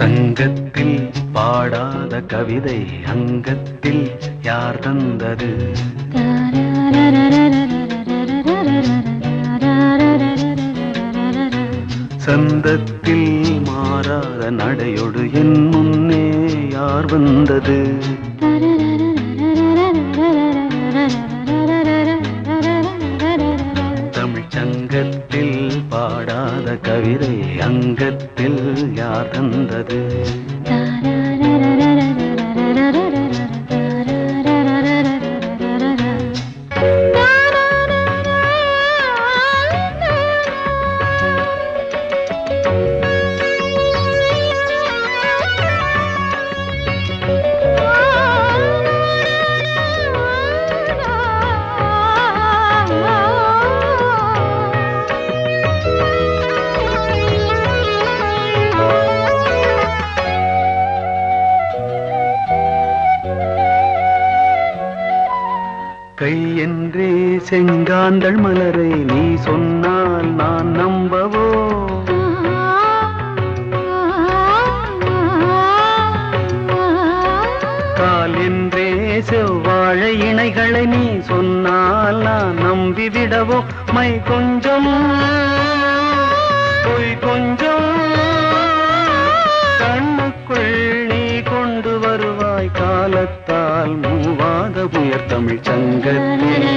சங்கத்தில் பாடாத கவிதை அங்கத்தில் யார் தந்தது? சந்தத்தில் மாறாத நடையொடு என் முன்னே யார் வந்தது? தமிழ் சங்கத்தில் பாடாத கவிதை அங்கத்தில் யார் தந்தது? கை என்றே செங்காந்தள் மலரை நீ சொன்னால் நான் நம்பவோ? கால் என்றே செவ்வாழை இணைகளை நீ சொன்னால் நான் நம்பிவிடவோ? மை கொஞ்சம் பொய் கொஞ்சம் கண்ணுக்குள் நீ கொண்டு வருவாய் காலத்தால் மூவாத புயர் தமிழ் சங்கத்தில்.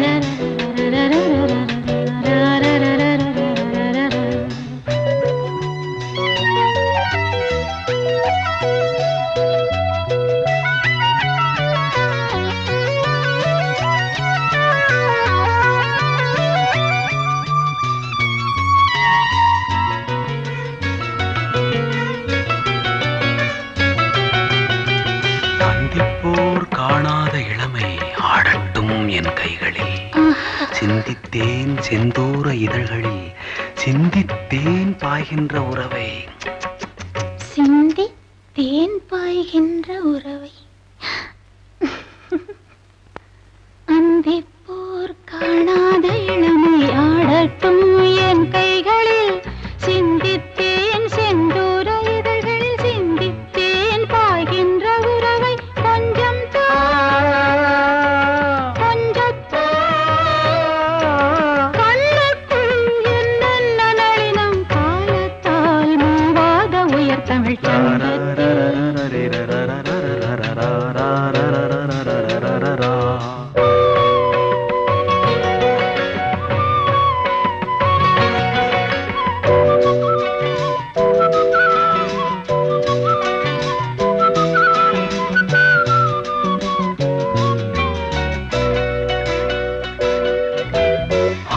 சந்திப்போர் காணாத இளமை ஆடட்டும் என் கைகளில். சிந்தித்தேன் செந்தூர இதழ்களில் சிந்தித்தேன் பாய்கின்ற உறவை. சிந்தித்தேன் பாய்கின்ற உறவை. அந்திப்போர் காணாத இளமை ஆடட்டும் என் கைகளில். சிந்தித்தேன் செந்தூர இதழ்களில் சிந்தித்தேன் பாய்கின்ற உறவை. கொஞ்சம் கண்ணுக்குள் என்னென்ன நளினம் காலத்தால் மூவாத உயர் தமிழ்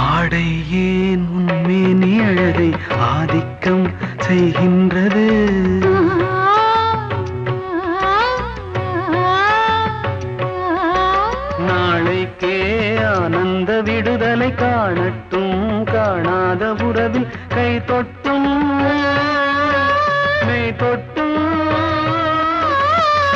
ஆடை ஏன் உன்மேனி அழகை ஆதிக்கம் செய்கின்றது? நாளைக்கே ஆனந்த விடுதலை காணட்டும் காணாத உறவில் கை தொட்டும் மெய் தொட்டும்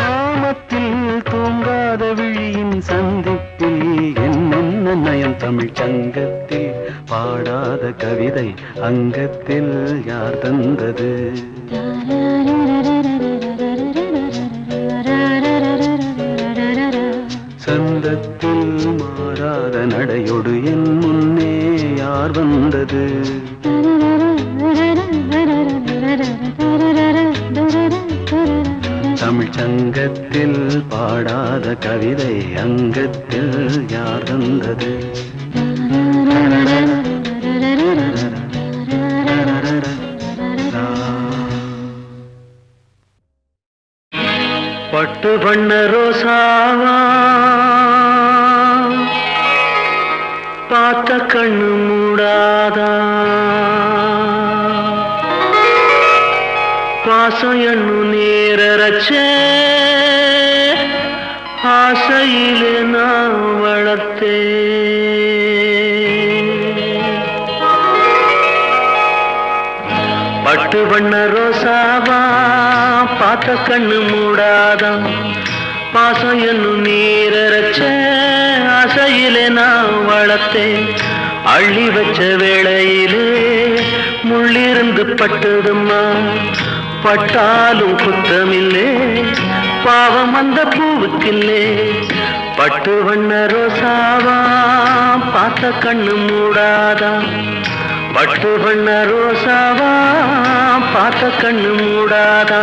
நாமத்தில் தூங்காத விழியின் சந்திப்பில் என்னென்ன நயம் தமிழ் சங்கத்தில் பாடாத கவிதை அங்கத்தில் யார் தந்தது? சந்தத்தில் மாறாத நடையொடு என் முன்னே யார் வந்தது? தமிழ் சங்கத்தில் பாடாத கவிதை அங்கத்தில் யார் தந்தது? பட்டு பண்ண ரோசாவா பார்த்த கண்ணு மூடாதா? பாசம் எண்ணு நேரச்சே ஆசையிலே நான் வளர்த்தே. பட்டு பண்ண ரோசாவா பார்த்த கண்ணு மூடாதம். பாசம் என்னும் நீரச்ச ஆசையிலே நான் வளர்த்தேன். அள்ளி வச்ச வேளையிலே முள்ளிருந்து பட்டதும்மா பட்டாலும் குத்தமில்லே பாவம் அந்த பூவுக்கில்லே பட்டு வண்ண ரோசாவா பார்த்த கண்ணு மூடாதா பட்டு வண்ண ரோசாவா பார்த்த கண்ணு மூடாதா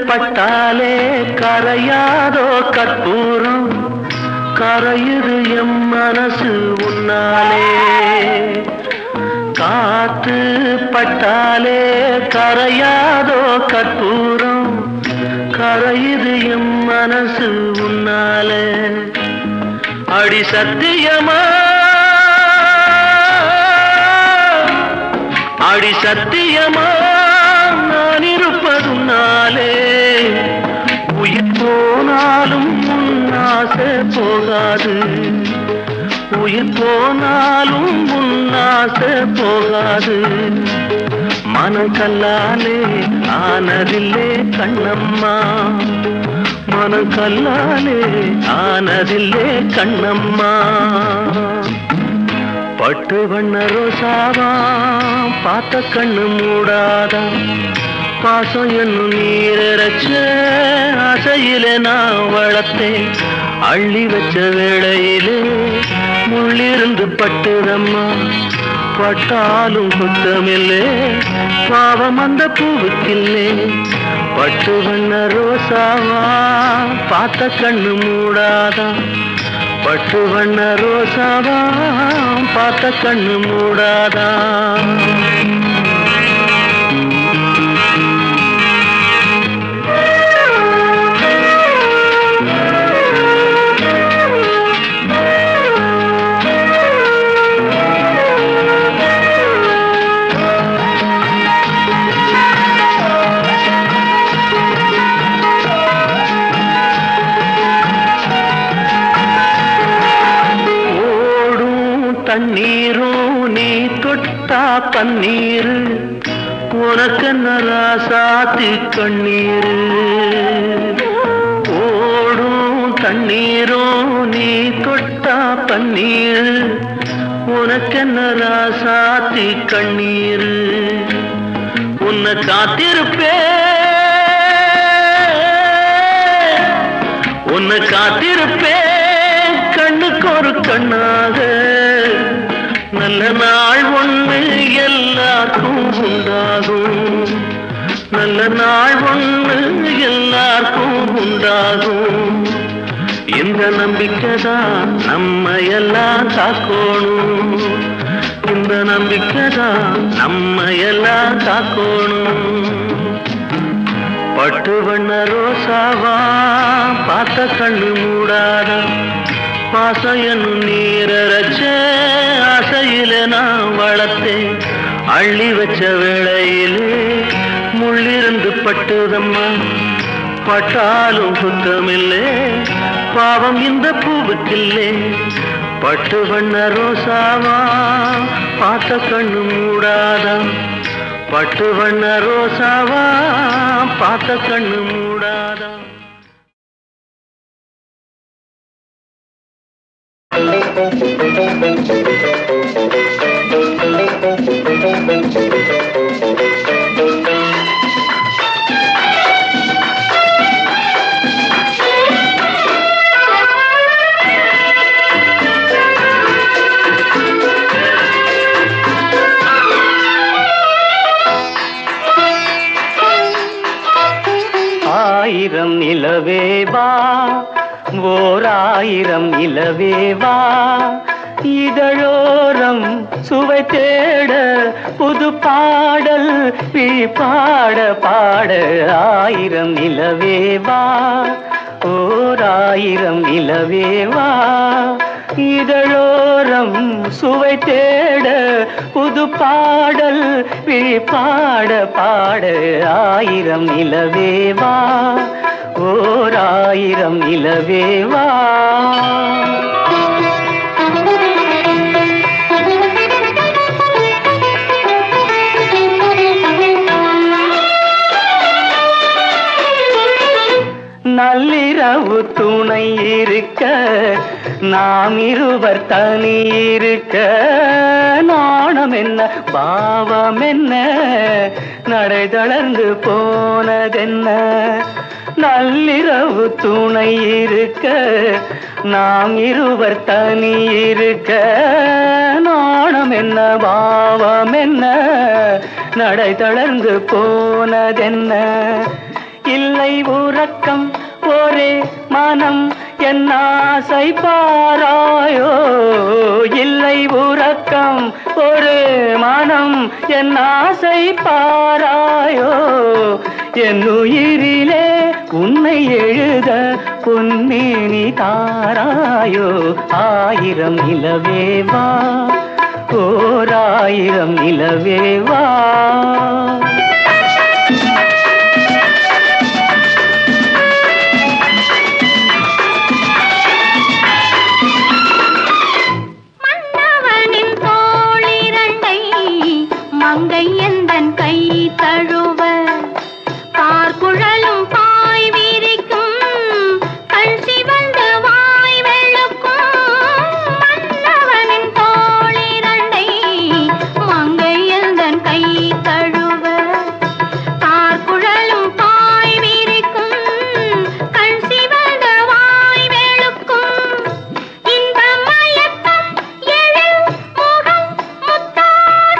பட்டாலே கரையாதோ கற்பூரம் கரையுது எம் மனசு உன்னாலே காத்து பட்டாலே கரையாதோ கற்பூரம் கரையுது எம் மனசு உன்னாலே அடி சத்தியமா அடி சத்தியமா நான் இருப்பதுனாலே உயிர் போனாலும் முன்னாசை போகாது உயிர் போனாலும் முன்னாசை போகாது மனக்கல்லாலே ஆனதில்லே கண்ணம்மா மனக்கல்லாலே ஆனதில்லே கண்ணம்மா பட்டு வண்ண ரோசாவா பார்த்த கண்ணு மூடாதா பாசம் என்னும் நீரச்ச ஆசையிலே நான் வளர்த்தேன் அள்ளி வச்ச வேளையிலே முள்ளிருந்து பட்டுதம்மா பட்டாலும் குத்தமில்லே பாவம் அந்த பூவுக்கில்லே பட்டு வண்ண ரோசாவா பார்த்த கண்ணு மூடாதா பட்டு வண்ண ரோசாவா பார்த்த கண்ணு மூடாதா தண்ணீரும் நீ தொட்டா பன்னீரு உனக்கு நராசாத்தி கண்ணீரு ஓடும் தண்ணீரும் நீ தொட்டா பன்னீரு உனக்கு நராசாத்தி கண்ணீரு உன்னை காத்திருப்பே உன்னை காத்திருப்பே கண்ணுக்கு ஒரு கண்ணாக நல்ல நாள் ஒன்று எல்லாருக்கும் உண்டாகும் நல்ல நாள் ஒன்று எல்லாருக்கும் உண்டாகும் இந்த நம்பிக்கைதான் நம்ம எல்லாம் காக்கணும் இந்த நம்பிக்கைதான் நம்ம எல்லாம் காக்கணும் பட்டு வண்ண ரோசாவா பார்த்த கண்ணு மூடாதா பாசம் என்னும் நீரச்ச ஆசையில நான் வளர்த்தேன் அள்ளி வச்ச வேளையிலே முள்ளிருந்து பட்டுதம்மா பட்டாலும் குத்தமில்லே பாவம் இந்த பூவுக்கில்லே பட்டு வண்ண ரோசாவா பார்த்த கண்ணு மூடாதா பட்டு வண்ண ரோசாவா பார்த்த கண்ணு மூடாதா ஆயிரம் நிலவேவா ஓர் ஆயிரம் நிலவேவா இதழோரம் சுவை தேட புது பாடல் பாட பாட ஆயிரம் நிலவேவா ஓர் ஆயிரம் நிலவேவா இதழோரம் சுவை தேட புது பாடல் பாட பாட ஆயிரம் நிலவேவா ஓராயிரம் நிலவேவா. நள்ளிரவு துணை இருக்க நாம் இருவர் தனி இருக்க நாணம் என்ன பாவம் என்ன நடை தளர்ந்து போனதென்ன. நள்ளிரவு துணை இருக்க நாம் இருவர் தனி இருக்க நாணம் என்ன பாவம் என்ன நடை தளர்ந்து போனதென்ன. இல்லை உறக்கம் ஒரே மனம் என் ஆசை பாராயோ. இல்லை உறக்கம் ஒரு மனம் என் ஆசை பாராயோ. என் உயிரிலே உன்னை எழுத பொன்னேனி தாராயோ. ஆயிரம் நிலவேவா ஓராயிரம் நிலவேவா. மங்கை எந்தன் கை தழுவ பார்க்குழலும் பாய் விரிக்கும் கண் சிவந்து வாய் வெளுக்கும். மன்னவனின் தோளிரண்டை மங்கை எந்தன் கை தழுவ பார்க்குழலும் பாய் விரிக்கும் கண் சிவந்து வாய் வெளுக்கும். இந்த மயக்கம் எழில் முகம் முத்தாக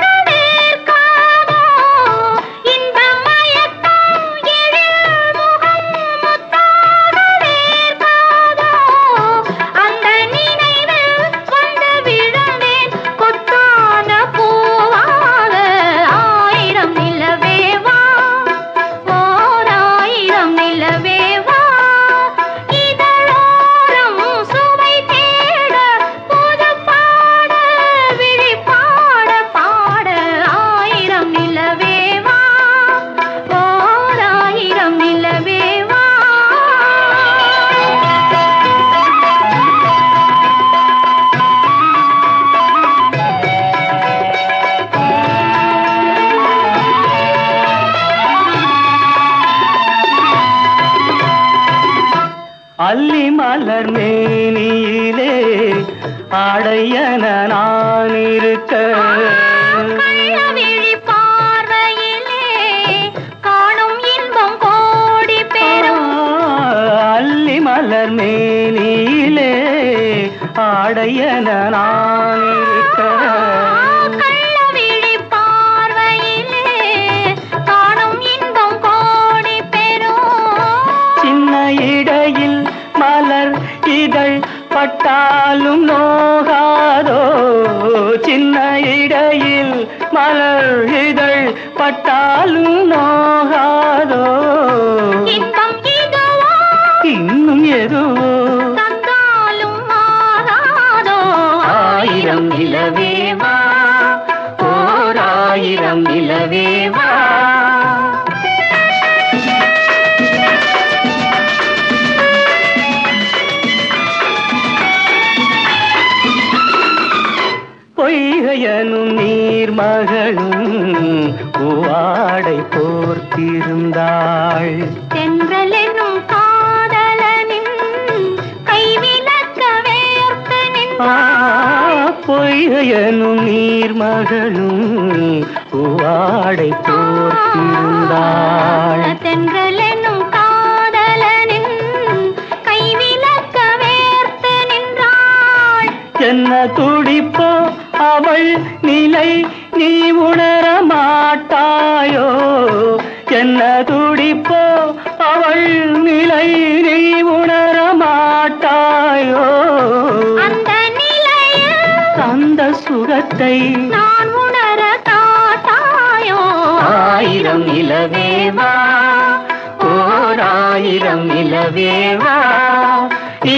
அல்லி மலர் மேனியிலே ஆடையன நான் இருக்க கள்ளவிழி பார்வையிலே காணும் இன்பம் கோடி பெறும். அல்லி மலர் மேனியிலே ஆடையன நான் இருக்க கள்ளவிழி பார்வையிலே காணும் இன்பம் கோடி பெறும். சின்ன இடையில் மலர் இதழ் பட்டாலும் நோகாதோ. சின்ன இடையில் மலர் இதழ் பட்டாலும் நோகாதோ. இன்பம் இதுவோ இன்னும் எதுவோ தந்தாலும் மாறாதோ. ஆயிரம் நிலவேவா ஓராயிரம் நிலவேவா. பொய்கையனும் நீர்மகளும் பூவாடை போர்த்திருந்தாள். தென்றல் என்னும் காதலனின் கைவிலக்க வேர்த்து நின்றாள். பொய்கையனும் நீர்மகளும் பூவாடை போர்த்திருந்தாள். தென்றல் என்னும் காதலனின் கைவிலக்க வேர்த்து நின்றாள். என்ன துடிப்போ அவள் நிலை நீ உணர மாட்டாயோ. என்ன துடிப்போ அவள் நிலை நீ உணர மாட்டாயோ. அந்த நிலையில் அந்த சுகத்தை நான் உணர காட்டாயோ. ஆயிரம் நிலவேவா ஓராயிரம் நிலவேவா.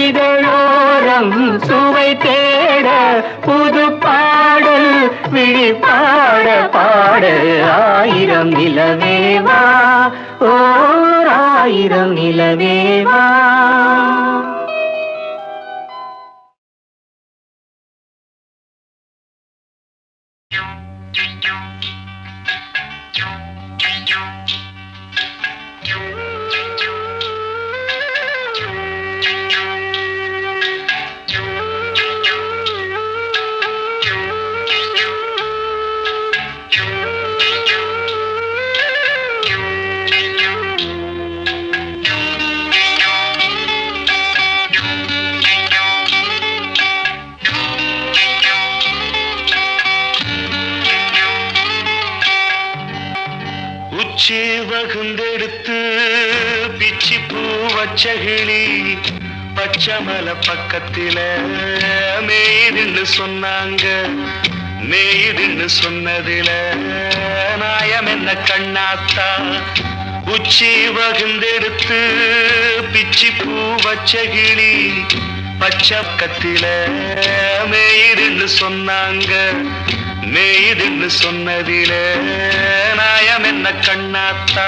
இதழோரம் சுவை தேட புது பாடல் விழி பாட பாட ஆயிரம் நிலவேவா ஓர் ஆயிரம் நிலவேவா. உச்சி வகுந்தெடுத்து பிச்சி பூ வச்சகிளி பச்சமல பக்கத்தில மேய்துன்னு சொன்னாங்க. மேய்துன்னு சொன்னதில நாயம் என்ன கண்ணாத்தா. உச்சி வகுந்தெடுத்து பிச்சி பூ வச்சகிளி பச்சக்கத்தில மேய்துன்னு சொன்னாங்க. மேய்துன்னு சொன்னதில நாயம் என்ன கண்ணாத்தா.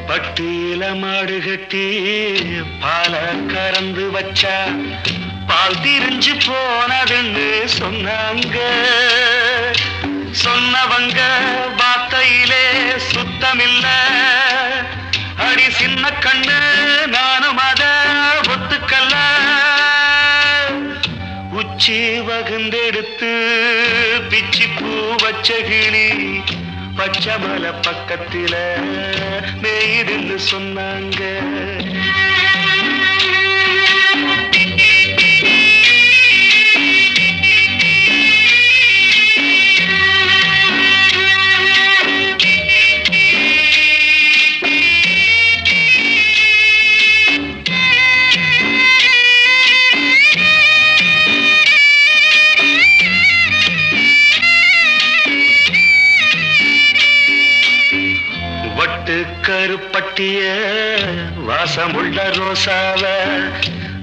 பட்டியில மாடு கட்டி பால கறந்து வச்சா பால் திரிஞ்சு போனதுன்னு சொன்னாங்க. சொன்னவங்க வார்த்தையிலே சுத்தமில்ல. அடி சின்ன கண்ணு நானும் அத ஒத்துக்கல்ல. உச்சி வகுந்தெடுத்து பிச்சி பூ வச்ச கிளி பச்சமல பக்கத்தில மேய்துன்னு சொன்னாங்க. கருப்பட்டிய வாசமுள்ள ரோசாவ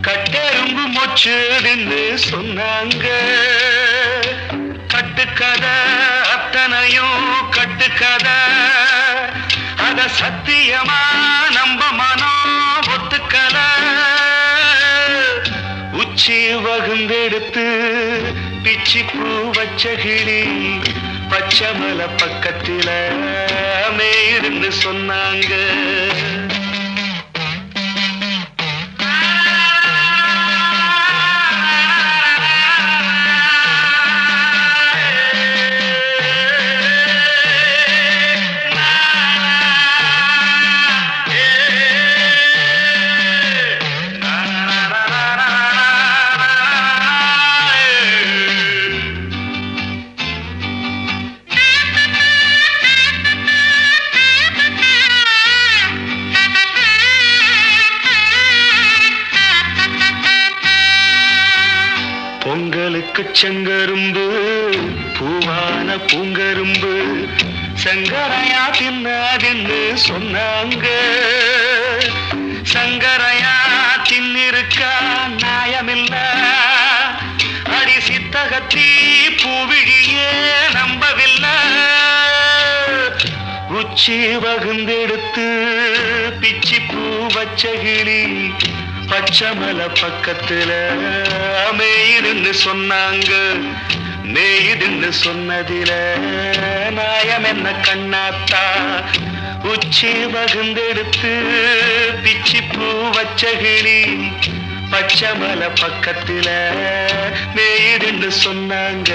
கட்டெரும்பு மொச்சுதுன்னு சொன்னாங்க. கட்டுக்கதை அத்தனையும் கட்டுக்கதை. அத சத்தியமா நம்ப மனம் ஒத்துக்கல. உச்சி வகுந்தெடுத்து பிச்சி பூ வச்ச கிளி பச்சமல பக்கத்தில மேய்துன்னு சொன்னாங்க. பொங்கலுக்கு செங்கரும்பு பூவான பூங்கரும்பு சங்கரையா தின்னாதுன்னு சொன்னாங்க. சங்கரையா தின்னிருக்கா நியாயமில்ல. அடி சித்தகத்தி பூவிழியே நம்பவில்லை. உச்சி வகுந்தெடுத்து பிச்சி பூ வச்ச கிளி பச்சமல பக்கத்துல மேய்துன்னு சொன்னாங்க. மேய்துன்னு சொன்னதில நாயம் என்ன கண்ணாத்தா. உச்சி வகுந்தெடுத்து பிச்சி பூ வச்ச கிளி பச்சமல பக்கத்துல மேய்துன்னு சொன்னாங்க.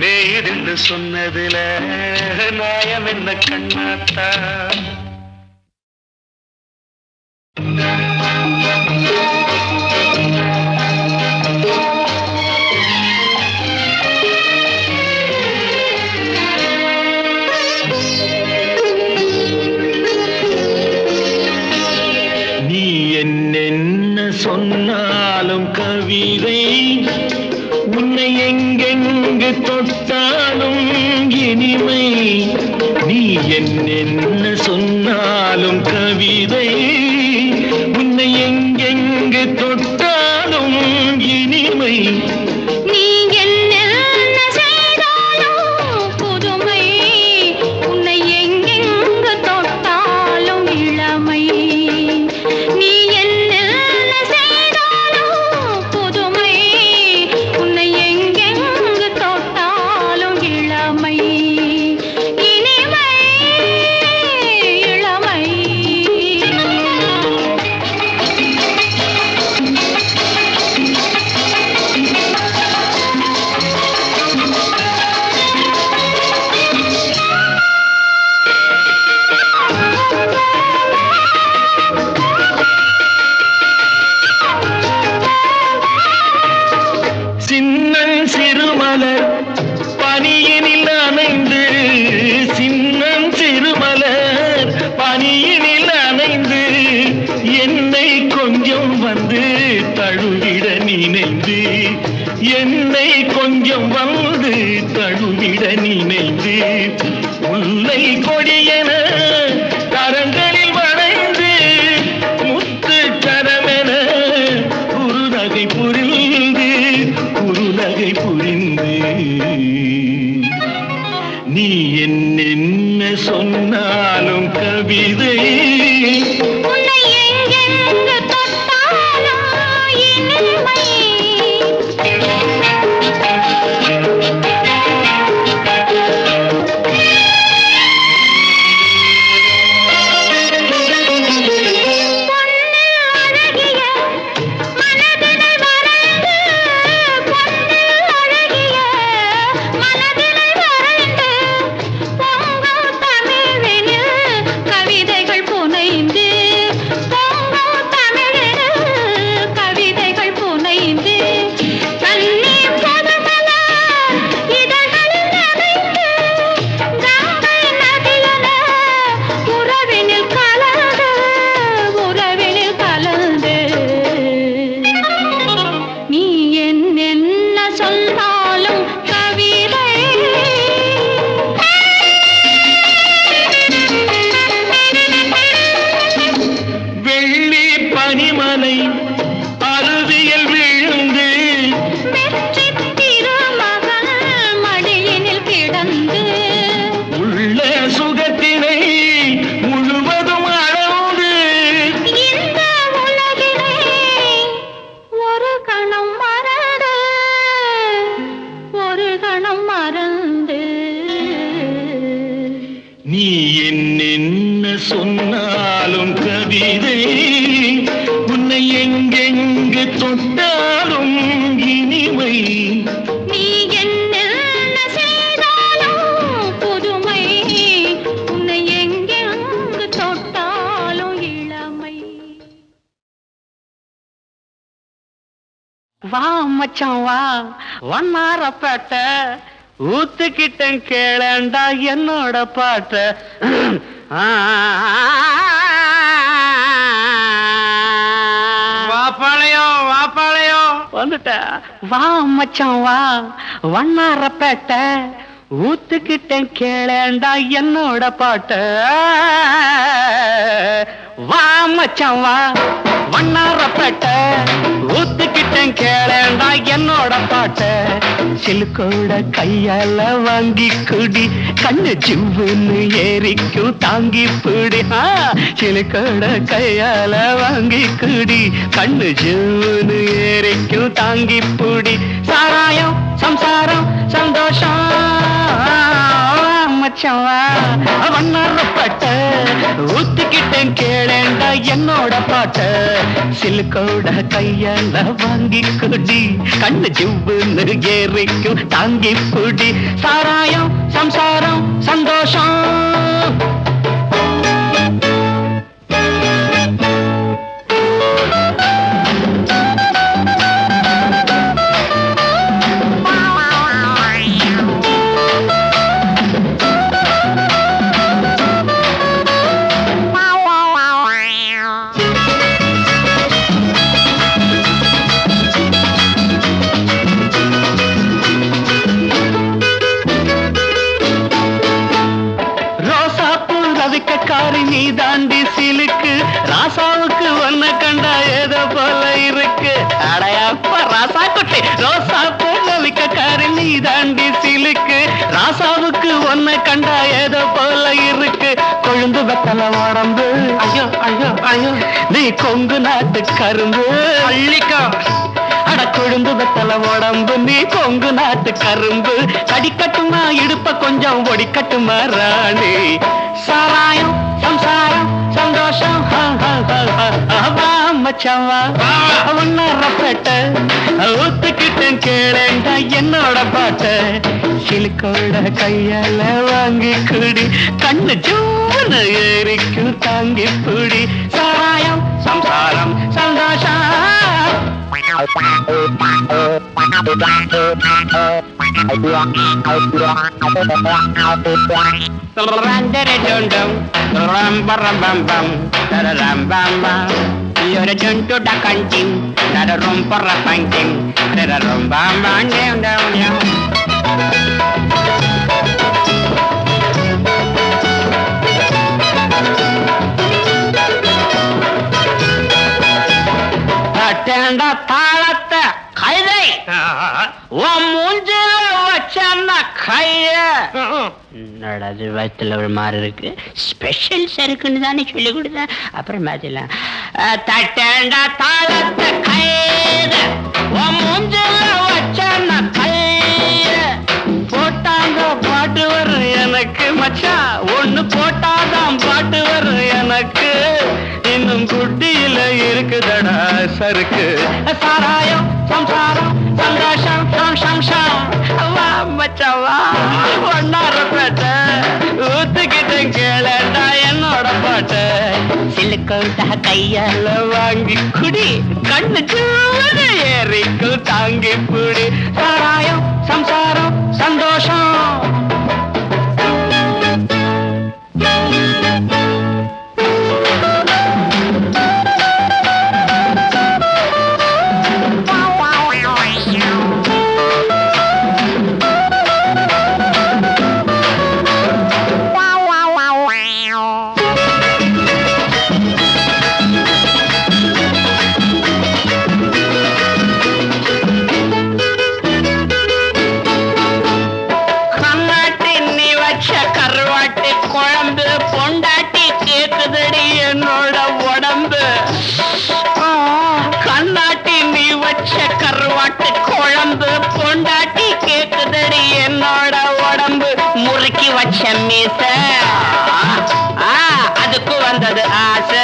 மேயுதுன்னு சொன்னதுல நாயம் என்ன கண்ணாத்தா. நீ என்னென்ன சொன்னாலும் கவிதை, உன்னை எங்கெங்கு தொட்டாலும் இனிமை. நீ என்னென்ன சொன்னாலும் கவிதை, உன்னை எங்கெங்கு தொட்டாலும் இனிமை. நீ என்ன செய்தாலும் புதுமை, உன்னை எங்கெங்கு தொட்டாலும் இளமை. நீ என்ன செய்தாலும் புதுமை, உன்னை எங்கெங்கு தொட்டாலும் இளமை. இனிமை இளமை. சின்னன் சிறுமலர் பனியினில் அணைந்து, சின்னன் சிறுமலர் பனியினில் அணைந்து, என்னை கொஞ்சம் வந்து தழுவிட நினைந்து, என்னை கொஞ்சம் வந்து தழுவிட நினைந்து, முல்லை கொடியென கரங்களில் வளைந்து, முத்து கரமென குறுநகை புரிந்து, குறுநகை புரிந்து. நீ என்னென்ன சொன்னாலும் கவிதை, உன்னை எங்கெங்கு தொட்டாலும் இனிமை. சொன்னாலும் கவிதை உன்னை எங்கெங்கு தொட்டாலும் இனிமை. நீ என்ன செய்தாலும் புதுமை, உன்னை எங்கெங்கு தொட்டாலும் இளமை. வா மச்சான் வா வண்ணாரப்பேட்ட ஊத்துக்கிட்டேன் கேளண்டா என்னோட பாட்ட. வாப்பாளையம் வாப்பாளையம் வந்துட்ட. வா மச்சான் வா வண்ணாரப்பேட்ட ஊத்துக்கிட்டேன் கேளண்டா என்னோட பாட்ட. வா மச்சான் வா வண்ணாரப்பேட்ட ஊத்துக்கிட்டேன் கேளண்டா என்னோட பாட்ட. சிலுக்கோட கையால வாங்கி குடி கண்ணு ஜிவ்வுன்னு ஏறிக்கும் தாங்கி பிடி. சிலுக்கோட கையால வாங்கி குடி கண்ணு ஜிவ்வுன்னு ஏறிக்கும் தாங்கி பிடி. சாராயம் சம்சாரம் சந்தோஷம் மச்சான் வா வண்ணாரப்பேட்ட ஊத்துக்கிட்டேன் கேளண்டா என்னோட பாட்ட சிலுக்கோட கையால வாங்கி குடி கண்ணு ஜிவ்வுன்னு ஏறிக்கும் தாங்கி புடி சாராயம் சம்சாரம் சந்தோஷம் நீ தாண்டி சிலுக்கு ராசாவுக்கு ஒன்ன கண்டா ஏதோ போல இருக்கு அடையாப்ப ராசா குட்டி ரோசா போலிக்காரி நீ தாண்டி சிலுக்கு ராசாவுக்கு ஒன்ன கண்டா ஏதோ போல இருக்கு கொழுந்து வெத்தல உடம்பு ஐயோ ஐயோ ஐயோ நீ கொங்கு நாட்டு கரும்பு அள்ளிக்கா அட கொழுந்து வெத்தல உடம்பு நீ கொங்கு நாட்டு கரும்பு கடிக்கட்டுமா இடுப்ப கொஞ்சம் ஒடிக்கட்டுமா ராணி சாராயம் சம்சாரம் சந்தோஷம் மச்சவா ஒன்னரப்பட்ட ஊத்துக்கிட்டேன் கேளேண்டா என்னோட பாட்ட சிலுக்கோட கையால வாங்கி குடி கண்ணு ஜூன்னு ஏறிக்கும் தாங்கி புடி சாராயம் சம்சாரம் சந்தோஷம் You're a junto da canting, not a room for a painting, not a room bam bam down down down. Attend a palata, Kaide, one moonjil, wachana Kaya. நடாது வயத்தில் ஒரு மாதிரி இருக்கு ஸ்பெஷல் சருக்குன்னு தானே சொல்லி கொடுத்த அப்புறம் மாத்திடலாம் தட்டேண்டா தாளத்தை கைத மூஞ்சில வச்சான கைய போட்டாங்க பாட்டு வரும் எனக்கு மச்சா ஒண்ணு போட்டாதான் பாட்டு வரும் எனக்கு இன்னும் குட்டியில இருக்குதடா சருக்கு சாராயம் சம்சாரம் சந்தோஷம் சம்சம் வா மச்சவா ஒன்னாரப்பேட்ட ஊத்துக்கிட்டு கேளண்டா என்னோட பாட்ட சிலுக்கோட்டா கையால வாங்கி குடி கண்ணு சூடு ஏறிக்கு தாங்கி புடி சாராயம் சம்சாரம் சந்தோஷம் அதுக்கு வந்தது ஆசை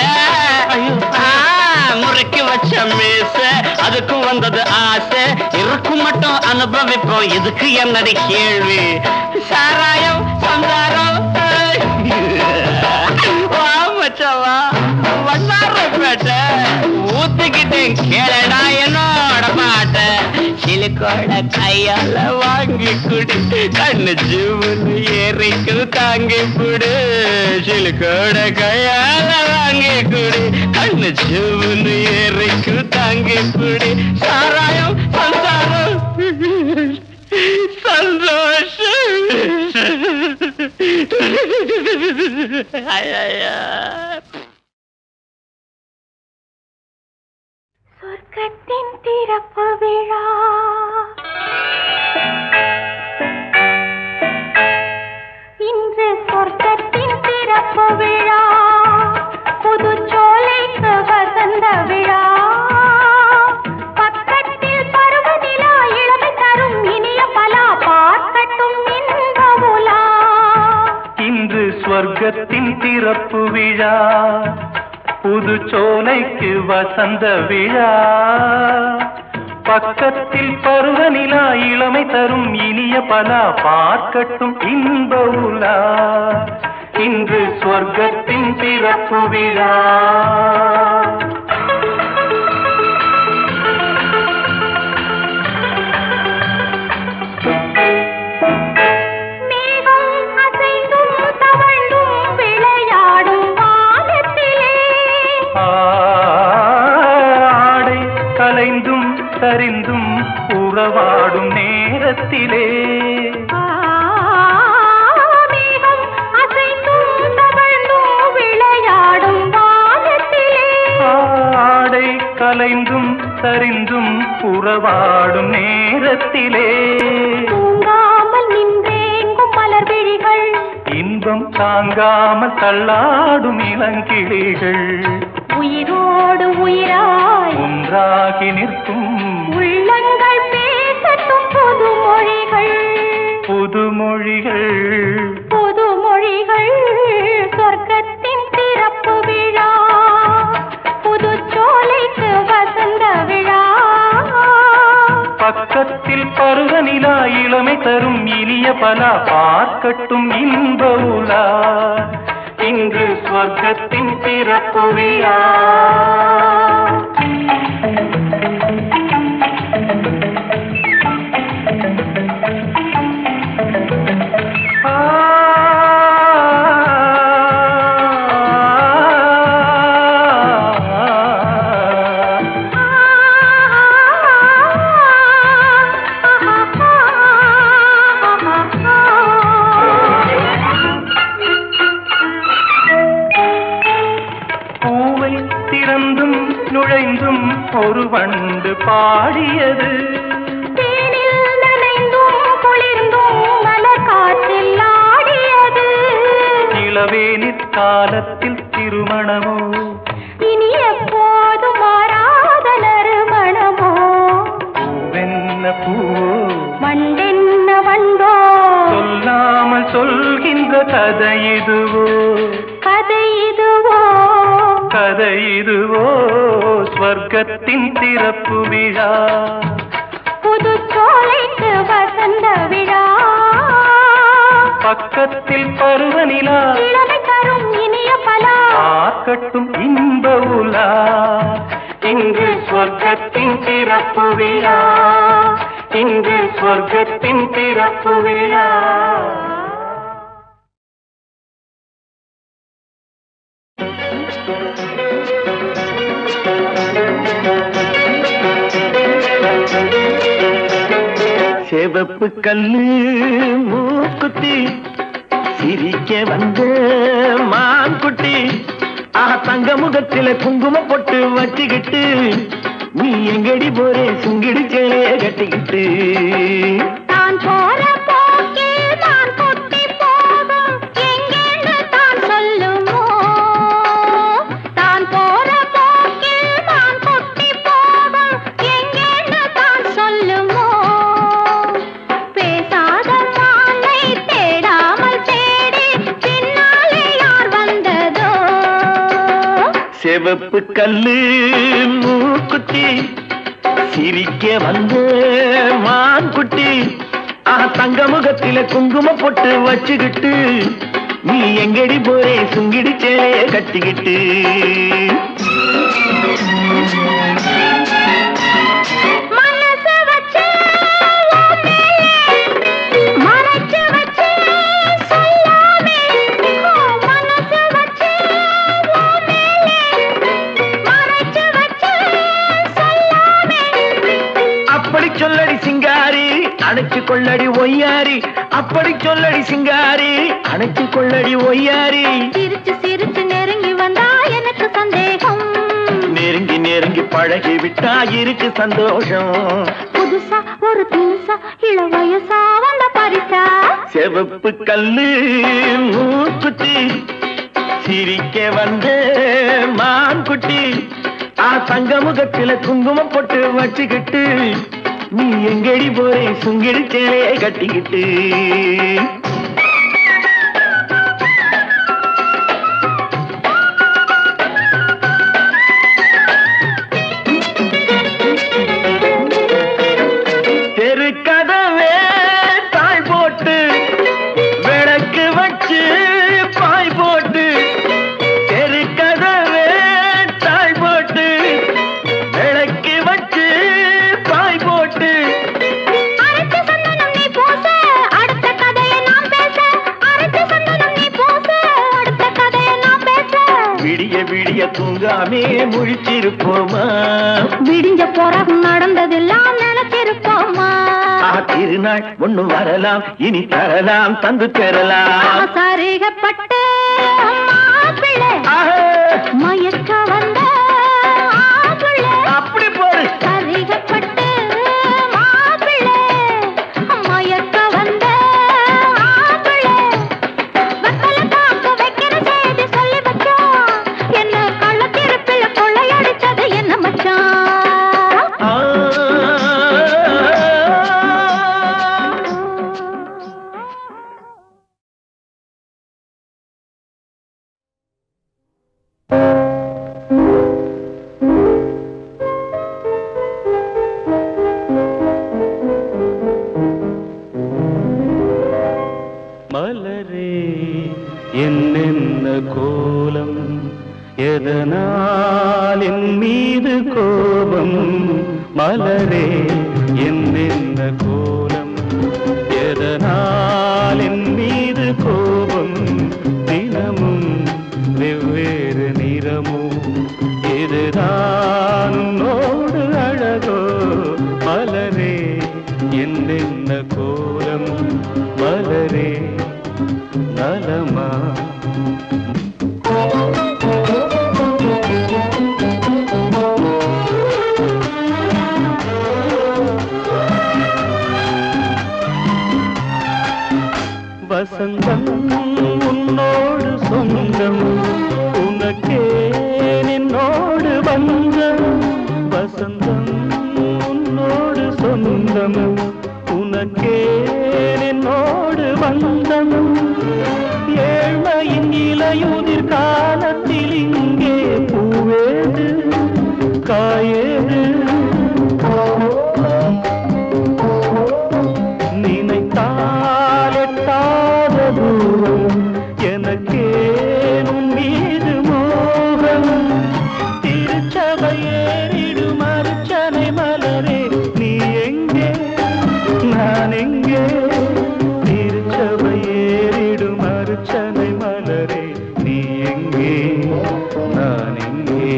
முறுக்கி வச்ச மீச அதுக்கும் வந்தது ஆசை இருக்கும் மட்டும் அனுபவிப்போம் இதுக்கு என்னடி கேள்வி சாராயம் சந்தாரம் மச்சவா வண்ணாரப்பேட்ட ஊத்துக்கிட்டேன் கேளடா என்னோட பாட்ட சிலுக்கோட கையால வாங்கி குடி கண்ணு ஜீவனு ஏறிக்கு தாங்கி புடு சிலுக்கோட கையால வாங்கி குடி கண்ணு ஜீவனு ஏறிக்கு தாங்கி புடி சாராயம் சந்தாரம் சந்தோஷம் சொர்க்கத்தின் திறப்பு விழா இன்று சொர்க்கத்தின் திறப்பு விழா புதுச்சோலைக்கு வசந்த விழா பக்கத்தில் பருவநிலா இளமை தரும் இனிய பலா பார்க்கட்டும் இன்பமுலா இன்று சொர்க்கத்தின் திறப்பு விழா புது சோலைக்கு வசந்த விழா, பக்கத்தில் பருவநிலா இளமை தரும் இனிய பலா, பார்க்கட்டும் இன்ப உலா, இன்று சொர்க்கத்தின் பிறப்பு விழா. கலைந்தும் சரிந்தும் உறவாடும் நேரத்திலே, மேகம் அசைந்தும் தவழ்ந்தும் விளையாடும் வானத்திலே, ஆடை கலைந்தும் சரிந்தும் உறவாடும் நேரத்திலே, தூங்காமல் நின்றேங்கும் மலர் விழிகள், இன்பம் தாங்காமல் தள்ளாடும் இளங்கிளிகள், உயிரோடு உயிராய் ஒன்றாகி நிற்கும் உள்ளங்கள் பேசட்டும் புதுமொழிகள், புதுமொழிகள், புதுமொழிகள். சொர்க்கத்தின் பிறப்பு விழா, புது சோலைக்கு வசந்த விழா, பக்கத்தில் பருவநிலா இளமை தரும் இனிய பலா, பார்க்கட்டும் இன்ப உலா, இன்று சொர்க்கத்தின் பிறப்பு விழா. திறந்தும் நுழைந்தும் ஒரு வண்டு பாடியது, தேனில் நனைந்தும் குளிர்ந்தும் மலர் காற்றில் ஆடியது, இளவேனிற் காலத்தில் திருமணமோ, இனி எப்போதும் மாறாத நறுமணமோ, பூவென்ன பூ வண்டென்ன வண்டோ, சொல்லாமல் சொல்கின்ற கதை இதுவோ, கதை இதுவோ, கதை இதுவோ, ஸ்வர்க்கத்தின் திறப்பு விழா, புது சோலைக்கு வசந்த விழா, பக்கத்தில் பருவநிலா இளமை தரும் இனிய பலா, பார்க்கட்டும் இன்ப உலா, இன்று ஸ்வர்க்கத்தின் திறப்பு விழா, இன்று ஸ்வர்க்கத்தின் திறப்பு விழா. செவப்பு கல்லு மூக்குத்தி சிரிக்க வந்த மான்குட்டி, தங்க முகத்தில குங்கும பொட்டு வச்சுக்கிட்டு, நீ எங்கடி போறே சுங்கிடி சேலைய கட்டிக்கிட்டு, தான் போற போக்கில் நான் கொட்டி போகும் எங்கேன்னு தான் சொல்லுமோ, தான் போற போக்கில் நான் கொட்டி போகும் எங்கேன்னு தான் சொல்லுமோ, பேசாத மாலை தேடாமல் தேடி பின்னாலே யார் வந்ததோ, செவப்பு கல்லு மூக்குத்தி சிரிக்க வந்த மான்குட்டி, தங்க முகத்தில குங்கும பொட்டு வச்சுக்கிட்டு, நீ எங்கடி போறே சுங்கிடி சேலைய கட்டிக்கிட்டு, மனசு வச்சு மறைச்சு வச்சு சொல்லாமே, மனசு வச்சு மறைச்சு வச்சு சொல்லாமே, அப்படி சொல்லடி சிங்காரி அணைச்சு கொள்ளடி ஒய்யாரி, அப்படி சொல்லடி சிங்காரி அணைச்சு கொள்ளடி ஒய்யாரி, சிரிச்சு சிரிச்சு நெருங்கி வந்தா எனக்கு சந்தேகம், நெருங்கி நெருங்கி பழகி விட்டா இருக்கு சந்தோஷம், புதுசா ஒரு தினுசா இள வயசா வந்த பரிசா, செவப்பு கல்லு மூக்குத்தி சிரிக்க வந்த மான்குட்டி, தங்க முகத்தில குங்குமம் போட்டு வச்சுக்கிட்டு, நீ எங்கடி போறே சுங்கிடி சேலைய கட்டிக்கிட்டு, கதவே தாய் போட்டு விளக்கு வச்சு பாய் போட்டு தெரு கதவே தாய் போட்டு விளக்கு வச்சு பாய் போட்டு அரைத்து சந்தனம் நீ பூச அடுத்த கதையை நாம் பேச அரைத்து சந்தனம் நீ பூச அடுத்த கதையை நாம் பேச விடிய விடிய தூங்காமே முழிச்சிருப்போமா விடிஞ்ச பிறகு நடந்ததெல்லாம் நினைச்சிருப்போமா திருநாள் ஒண்ணு வரலாம் இனி தரலாம் தந்து பெறலாம் சரிகப்பட்டு மாப்பிள்ளை மயக்க வந்த ஆப்பிள்ளை அப்படி போடு சரிகப்பட்டு மாப்பிள்ளை மயக்க வந்த ஆப்பிள்ளை வெத்தல காக்க வைக்கிற செய்தி சொல்லி வச்சோம் என்ன கள்ளத்திருப்பில் கொள்ளையடிச்சது என்ன மச்சான் மலரே என்னென்ன கோலம் எதனால் என் மீது கோபம் மலரே என்னென்ன கோலம் எதனால் என் மீது கோபம் தினமும் வெவ்வேறு நிறமும் இதுதான் உன்னோடு அழகோ மலரே என்னென்ன கோலம் மலரே நலமா வசந்தம் உன்னோடு சொந்தம் உனக்கே நின்னோடு வந்தம் வசந்தம் உன்னோடு சொந்தம் உனக்கே நின்னோடு வந்தம் ஏழ்மையின் இலையுதிர் காலத்தில் இங்கே பூவேது காயேது நினைத்தால் எட்டாத தூரம் எனக்கேனும் மீது மோகம் திருச்சபை ஏறிடும் அர்ச்சனை மலரே நீ எங்கே நான் எங்கே திருச்சபை ஏறிடும் அர்ச்சனை மலரே நீ எங்கே நான் எங்கே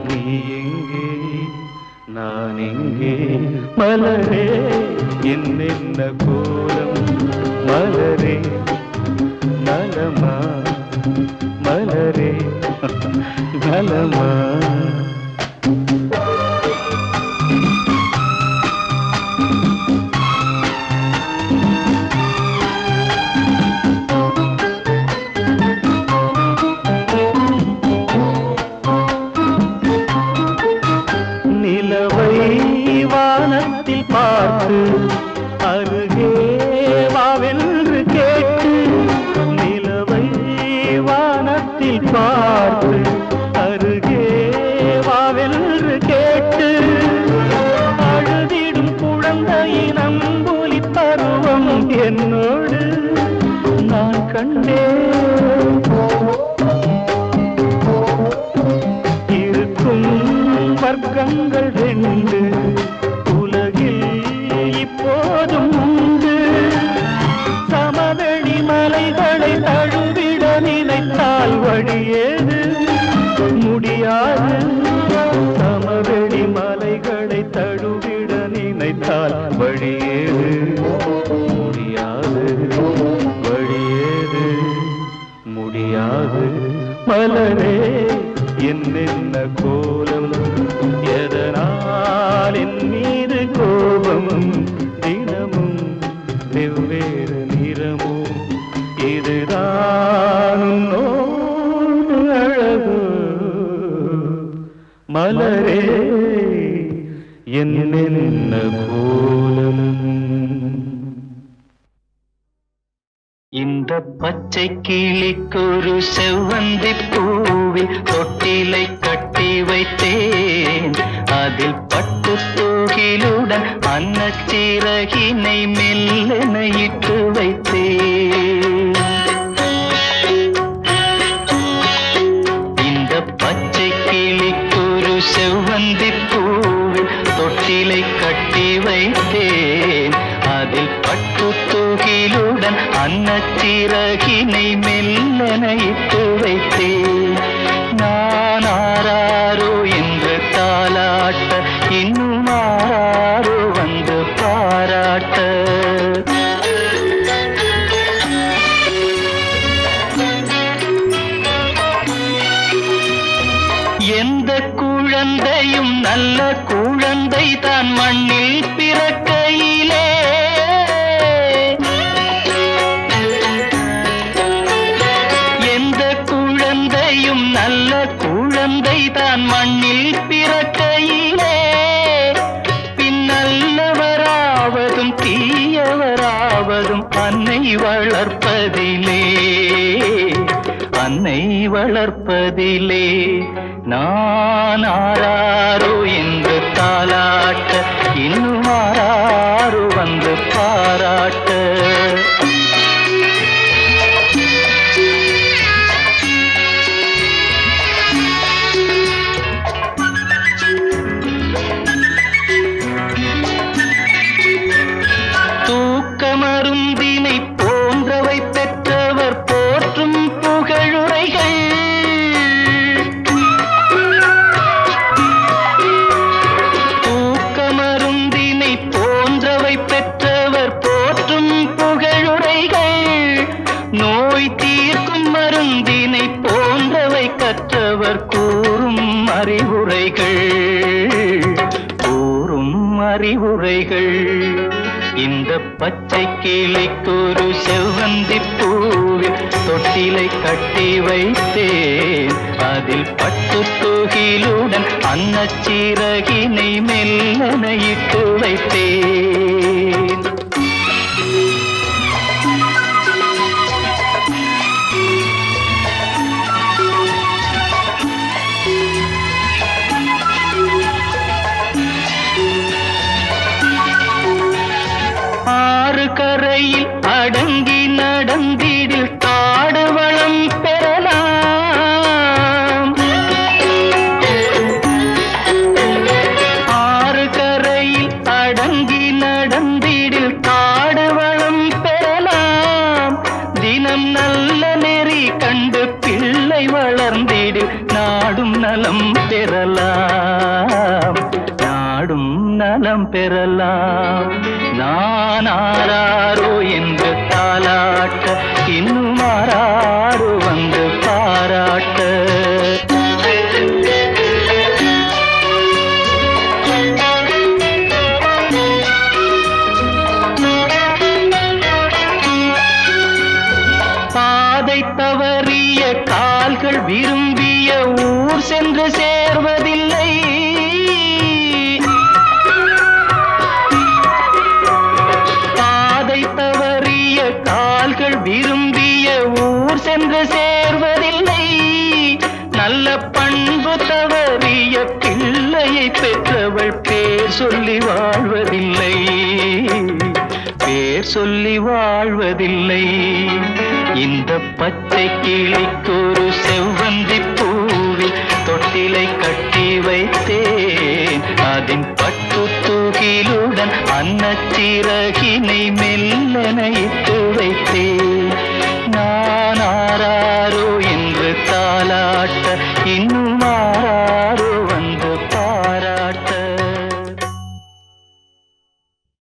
நீ எங்கே நான் எங்கே மலரே என்னென்ன கோலம் மலரே நலமா மலரே நலமா நிலவை வானத்தில் பார்த்து அருகே வாவென்று கேட்டு நிலவை வானத்தில் பார்த்து அருகே வாவென்று கேட்டு அழுதிடும் குழந்தையின் அம்புலி பருவம் என்னோடு நான் கண்டேன் இருக்கும் வர்க்கங்கள் ரெண்டு உலகில் இப்போதும் உண்டு சமவெளி மலைகளை தழுவிட நினைத்தால் வழியேது முடியாது சமவெளி மலைகளை தழுவிட நினைத்தால் வழியேது முடியாது வழியேது முடியாது மலரே என்னென்ன கோலம் எதனால் என் மீது கோபம் தினமும் வெவ்வேறு நிறமும் இதுதான் உன்னோடு அழகு மலரே என்னென்ன கோலம் இந்த பச்சை கிளிக்கொரு செவ்வந்தி பூவில் தொட்டிலை கட்டி வைத்தேன் அதில் பட்டு தூகி தூகிலுடன் அன்னச்சிறகினை மெல்லென இட்டு வைத்தேன். இந்த பச்சை கிளிக்கொரு செவ்வந்தி பூவில் தொட்டிலை கட்டி வைத்தேன். அதில் பட்டு தூகிலுடன் அன்னச்சிறகினை மெல்லென இட்டு வைத்தேன். நான் ஆராரோ என்று தாலாட்ட இன்னும் ஆராரோ வந்து பாராட்ட. எந்த குழந்தையும் நல்ல குழந்தை தான் மண்ணில் பிறக்கையிலே. எந்த குழந்தையும் நல்ல குழந்தை தான் மண்ணில் பிறக்கையிலே. பின்னல்லவராவதும் தீயவராவதும் அன்னை வளர்ப்பதிலே, அன்னை வளர்ப்பதிலே. நான் ஆராரோ என்று தாலாட்ட இன்னும் ஆராரோ வந்து பாராட்ட. தூக்கமருந்தினை போன்றவை பெற்றவர் போற்றும் புகழுரைகள். தூக்கமருந்தினை போன்றவை பெற்றவர் போற்றும் புகழுரைகள். நோய் தீர்க்கும் மருந்தினை போன்றவை கற்றவர் கூறும் அறிவுரைகள், கூறும் அறிவுரைகள். இந்த பச்சை கிளிக்கொரு செவ்வந்தி பூவில் தொட்டிலை கட்டி வைத்தேன். அதில் பட்டு தூகிலுடன் அன்னச்சிறகினை மெல்லென இட்டு வைத்தேன். ஆறு கரையில் அடங்கி நடந்திடில் காடு வளம் பெறலாம். ஆறு கரையில் அடங்கி நடந்திடில் காடு வளம் பெறலாம். தினம் நல்ல நெறி கண்டு பிள்ளை வளர்ந்திடில் நாடும் நலம் பெறலாம், நாடும் நலம் பெறலாம். நான் ஆராரோ என்று தாலாட்ட இன்னும் ஆராரோ வந்து பாராட்ட. பாதை தவறிய கால்கள் விரும்பிய ஊர் சென்று சேர்வதில்லை. தவறிய கால்கள் விரும்பிய ஊர் சென்று சேர்வதில்லை. நல்ல பண்பு தவறிய பிள்ளையை பெற்றவள் பேர் சொல்லி வாழ்வதில்லை, பேர் சொல்லி வாழ்வதில்லை. இந்த பச்சை கிளிக்கொரு செவ்வந்தி பூவில் தொட்டிலை கட்டி வைத்தேன். அதன் பட்டு தூகிலுடன் அன்னச்சிறகினை மெல்லென இட்டு வைத்தேன். நான் ஆராரோ